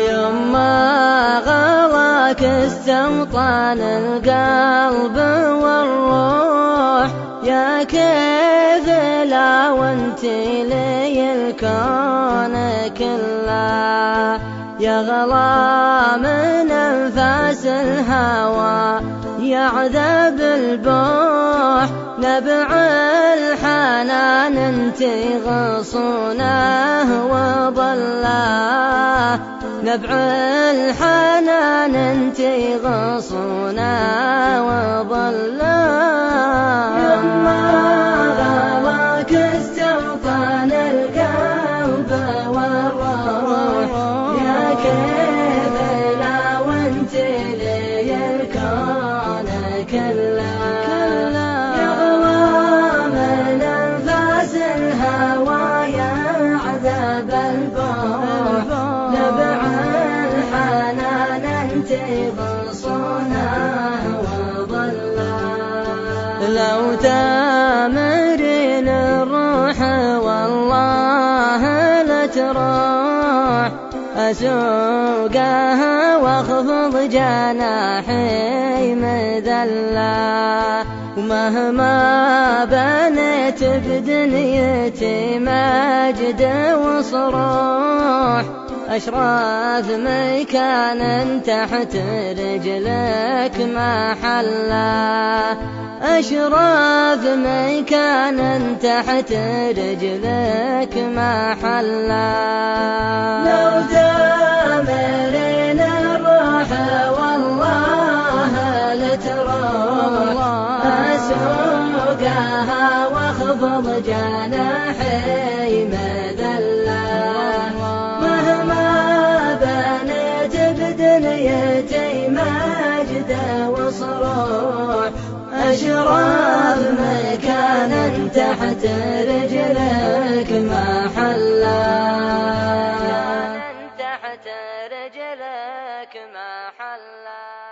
يما غلاك استوطن القلب والروح، يا كيف لا وانت لي الكون كله، يا غلا من انفاس الهوى يا عذب البوح، نبع الحنان انت غصونه وضله، نبع الحنان انت غصونه وضله. يما غلاك استوطن القلب والروح، يا كيف لا وانت لي الكون كله، يا غلا من انفاس الهوى يا عذب البوح، نبع الحنان انت غصونه وضله. لو تامرين الروح والله لتروح، أسوقها واخفض جناحي مذلة، ومهما بنيت بدنيتي مجد وصروح، أشراف مكان تحت رجلك محله، أشراف مكان تحت رجلك محله. لو تامرين الروح والله لتروح، أسوقها واخفض جناحي مذلة، مهما بنيت بدنيتي مجد وصروح، أشراف مكانا تحت رجلك محله، تحت رجلك محله.